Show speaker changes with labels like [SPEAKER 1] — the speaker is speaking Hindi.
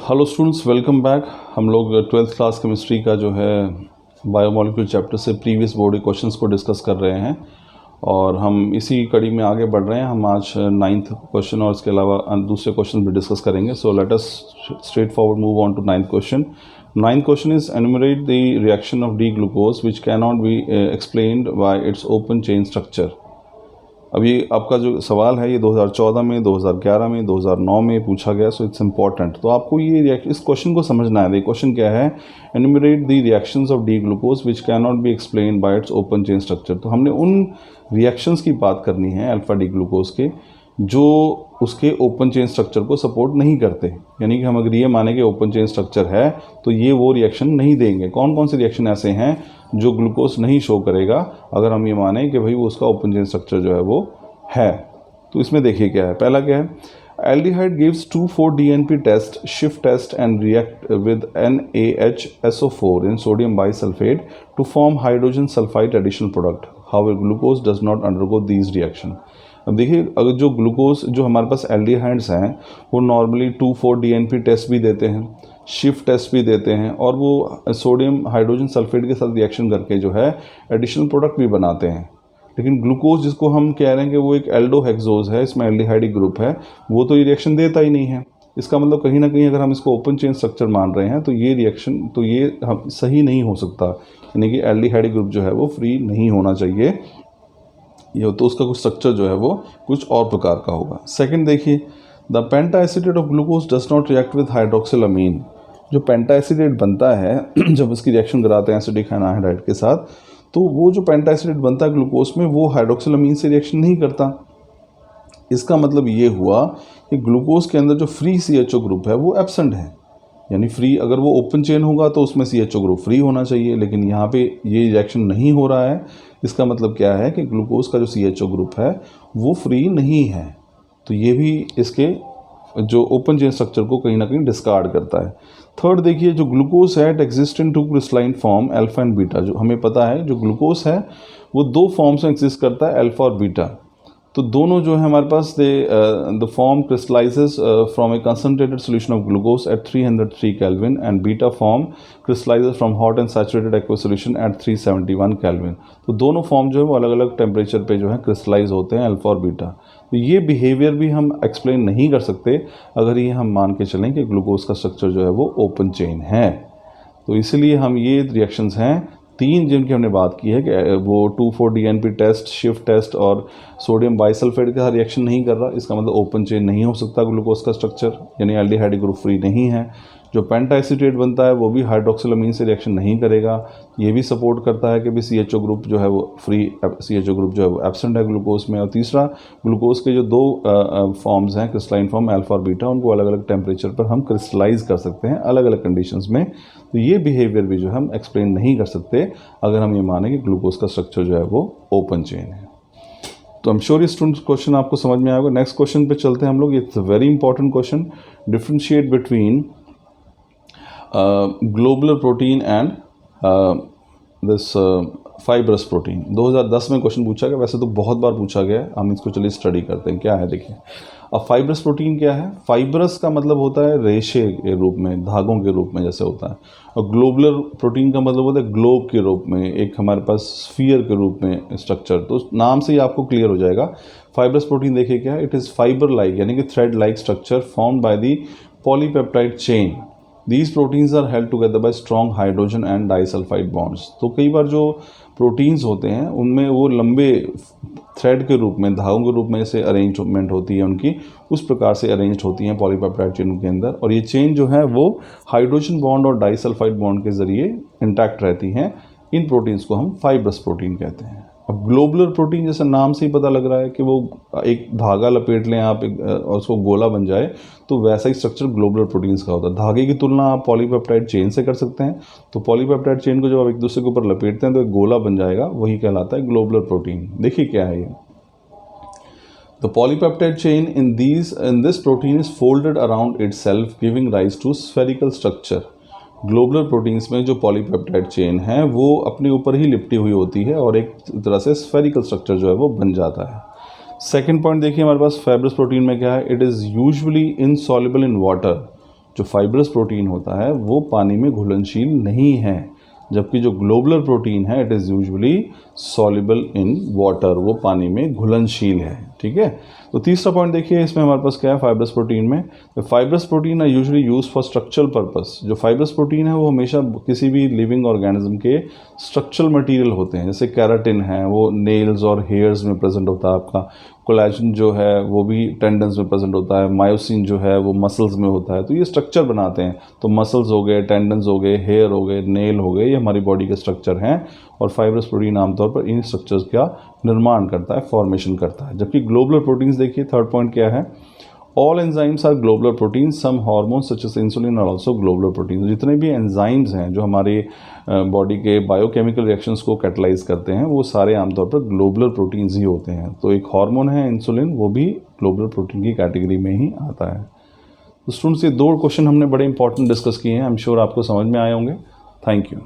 [SPEAKER 1] Hello students, welcome back. हम लोग 12th क्लास केमिस्ट्री का जो है बायोमोलिक्यूल चैप्टर से प्रीवियस बोर्ड के क्वेश्चंस को डिस्कस कर रहे हैं और हम इसी कड़ी में आगे बढ़ रहे हैं। हम आज 9th क्वेश्चन और इसके अलावा दूसरे क्वेश्चन भी डिस्कस करेंगे। So let us straight forward move on to 9th question. 9th question is enumerate the reaction of D glucose which can not be explained by its open chain structure. अब ये आपका जो सवाल है ये 2014 में, 2011 में, 2009 में पूछा गया। So it's important. तो आपको ये इस क्वेश्चन को समझना है। क्वेश्चन क्या है? Enumerate the reactions of D glucose which can not B explain by its open chain structure. तो हमने उन रिएक्शंस की बात करनी है अल्फा डी ग्लूकोज के जो उसके ओपन चेन स्ट्रक्चर को सपोर्ट नहीं करते। यानी कि हम अगर ये माने कि ओपन चेन स्ट्रक्चर है तो ये वो रिएक्शन नहीं देंगे। कौन कौन से रिएक्शन ऐसे हैं जो ग्लूकोज नहीं शो करेगा अगर हम ये माने कि भाई वो उसका ओपन चेन स्ट्रक्चर जो है वो है? तो इसमें देखिए क्या है। पहला क्या है? Aldehyde gives 2,4-DNP test, shift test and react with NaHSO4 in sodium bisulphate to form hydrogen sulphide additional product. However glucose does not undergo these reaction. अब देखिए, अगर जो ग्लूकोज जो हमारे पास एल्डिहाइड्स हैं वो नॉर्मली 2,4-DNP टेस्ट भी देते हैं, शिफ्ट टेस्ट भी देते हैं और वो सोडियम हाइड्रोजन सल्फेट के साथ रिएक्शन करके जो है एडिशनल प्रोडक्ट भी बनाते हैं। लेकिन ग्लूकोज जिसको हम कह रहे हैं कि वो एक एल्डोहेक्सोज है, इसमें एल्डिहाइड ग्रुप है, वो तो ये रिएक्शन देता ही नहीं है। इसका मतलब कहीं ना कहीं अगर हम इसको ओपन चेन स्ट्रक्चर मान रहे हैं तो ये रिएक्शन तो ये हम सही नहीं हो सकता। यानी कि एल्डिहाइड ग्रुप जो है वो फ्री नहीं होना चाहिए, ये तो उसका कुछ स्ट्रक्चर जो है वो कुछ और प्रकार का होगा। सेकंड देखिए, the penta acetate of glucose does not react with hydroxylamine. जो पेंटा एसिडेट बनता है जब इसकी रिएक्शन कराते हैं एसिडिक एनाहाइड्राइड के साथ, तो वो जो पेंटा एसिडेट बनता है ग्लूकोज में वो हाइड्रोक्सिलामीन से रिएक्शन नहीं करता। इसका मतलब ये हुआ कि ग्लूकोज के अंदर जो फ्री CHO ग्रुप है वो एब्सेंट है। यानी फ्री, अगर वो ओपन चेन होगा तो उसमें CHO ग्रुप फ्री होना चाहिए, लेकिन यहाँ पे ये रिएक्शन नहीं हो रहा है। इसका मतलब क्या है कि ग्लूकोज का जो CHO ग्रुप है वो फ्री नहीं है। तो ये भी इसके जो ओपन चेन स्ट्रक्चर को कहीं ना कहीं डिस्कार्ड करता है। थर्ड देखिए, जो ग्लूकोज है it exist in 2 crystalline form alpha and beta. जो हमें पता है जो ग्लूकोज है वो 2 फॉर्म्स में एग्जिस्ट करता है, अल्फा और बीटा। तो दोनों जो है हमारे पास the form crystallises from a concentrated solution of glucose at 303 kelvin and beta form crystallises from hot and saturated aqueous solution at 371 kelvin. तो दोनों फॉर्म जो है वो अलग अलग टेम्परेचर पे जो है क्रिस्टलाइज होते हैं, अल्फा और बीटा। तो ये बिहेवियर भी हम एक्सप्लेन नहीं कर सकते अगर ये हम मान के चलें कि ग्लूकोज का स्ट्रक्चर जो है वो ओपन चेन है। तो इसलिए हम ये रिएक्शंस हैं 3 जिनकी हमने बात की है कि वो 2,4-DNP टेस्ट, शिफ्ट टेस्ट और सोडियम बाइसल्फेट के साथ रिएक्शन नहीं कर रहा। इसका मतलब ओपन चेन नहीं हो सकता ग्लूकोज का स्ट्रक्चर, यानी एल्डिहाइड ग्रुप फ्री नहीं है। जो पेंटा एसिटेट बनता है वो भी हाइड्रोक्सिलामीन से रिएक्शन नहीं करेगा। ये भी सपोर्ट करता है कि भी CHO ग्रुप जो है वो फ्री, CHO ग्रुप जो है वो एब्सेंट है ग्लूकोज में। और तीसरा, ग्लूकोज के जो 2 फॉर्म्स हैं क्रिस्टलाइन फॉर्म अल्फा और बीटा, उनको अलग अलग टेम्परेचर पर हम क्रिस्टलाइज कर सकते हैं अलग अलग कंडीशंस में। तो ये बिहेवियर भी जो हम एक्सप्लेन नहीं कर सकते अगर हम ये माने कि ग्लूकोज का स्ट्रक्चर जो है वो ओपन चेन है। तो आई एम श्योर ये स्टूडेंट्स क्वेश्चन आपको समझ में आएगा। नेक्स्ट क्वेश्चन पे चलते हैं हम लोग। It's a very important question. Differentiate between globular protein and this fibrous protein. 2010 में क्वेश्चन पूछा गया, वैसे तो बहुत बार पूछा गया है। हम इसको चलिए स्टडी करते हैं क्या है। देखिए, अब फाइब्रस प्रोटीन क्या है? फाइब्रस का मतलब होता है रेशे के रूप में, धागों के रूप में जैसे होता है। और ग्लोबुलर प्रोटीन का मतलब होता है ग्लोब के रूप में, एक हमारे पास स्फीयर के रूप में स्ट्रक्चर। तो नाम से ही आपको क्लियर हो जाएगा। फाइब्रस प्रोटीन देखिए क्या है? इट इज़ फाइबर लाइक यानी कि thread like structure formed by the polypeptide chain. These proteins are held together by strong hydrogen and disulfide bonds। तो कई बार जो प्रोटीन्स होते हैं उनमें वो लंबे थ्रेड के रूप में, धागों के रूप में से अरेंजमेंट होती है उनकी, उस प्रकार से अरेंज होती हैं पॉलीपेप्टाइड चेन के अंदर। और ये चेन जो है वो हाइड्रोजन बॉन्ड और डाइसल्फाइड बॉन्ड के जरिए इंटैक्ट रहती हैं। इन प्रोटीन्स को हम फाइब्रस प्रोटीन कहते हैं। अब ग्लोबुलर प्रोटीन जैसे नाम से ही पता लग रहा है कि वो एक धागा लपेट लें आप और उसको गोला बन जाए, तो वैसा ही स्ट्रक्चर ग्लोबुलर प्रोटीन्स का होता है। धागे की तुलना आप पॉलीपेप्टाइड चेन से कर सकते हैं। तो पॉलीपेप्टाइड चेन को जब आप एक दूसरे के ऊपर लपेटते हैं तो एक गोला बन जाएगा, वही कहलाता है ग्लोबुलर प्रोटीन। देखिए क्या है ये। The polypeptide chain in this protein is folded around itself, giving rise to spherical structure। Globular proteins में जो पॉलीपेप्टाइड चेन है वो अपने ऊपर ही लिपटी हुई होती है और एक तरह से स्फेरिकल स्ट्रक्चर जो है वो बन जाता है। सेकंड पॉइंट देखिए हमारे पास फाइब्रस प्रोटीन में क्या है? It is usually insoluble in water. जो फाइब्रस प्रोटीन होता है वो पानी में घुलनशील नहीं है, जबकि जो ग्लोबुलर प्रोटीन है it is usually soluble in water, वो पानी में घुलनशील है। ठीक है, तो तीसरा पॉइंट देखिए इसमें हमारे पास क्या है फाइब्रस प्रोटीन में। Fibrous protein are usually use for structural purpose. जो फाइब्रस प्रोटीन है वो हमेशा किसी भी लिविंग ऑर्गेनिज्म के स्ट्रक्चरल मटेरियल होते हैं, जैसे कैराटिन है वो नेल्स और हेयर्स में प्रेजेंट होता है आपका, कोलेजन जो है वो भी टेंडन्स में प्रेजेंट होता है, मायोसिन जो है वो मसल्स में होता है, तो ये स्ट्रक्चर बनाते हैं। तो मसल्स हो गए, टेंडन्स हो गए, हेयर हो गए, नेल हो गए, ये हमारी बॉडी के स्ट्रक्चर हैं और फाइब्रस प्रोटीन आमतौर पर इन स्ट्रक्चर्स का निर्माण करता है, फॉर्मेशन करता है। जबकि ग्लोबुलर प्रोटीन्स देखिए थर्ड पॉइंट क्या है, all enzymes are globular proteins, some hormones such as insulin are also globular proteins. जितने भी एंजाइम्स हैं जो हमारी बॉडी के बायोकेमिकल रिएक्शंस को कैटलाइज करते हैं वो सारे आमतौर पर ग्लोबुलर प्रोटीन्स ही होते हैं। तो एक हार्मोन है इंसुलिन, वो भी ग्लोबुलर प्रोटीन की कैटेगरी में ही आता है। तो स्टूडेंट्स ये दो क्वेश्चन हमने बड़े इंपॉर्टेंट डिस्कस किए हैं, आई एम श्योर आपको समझ में आए होंगे। Thank you.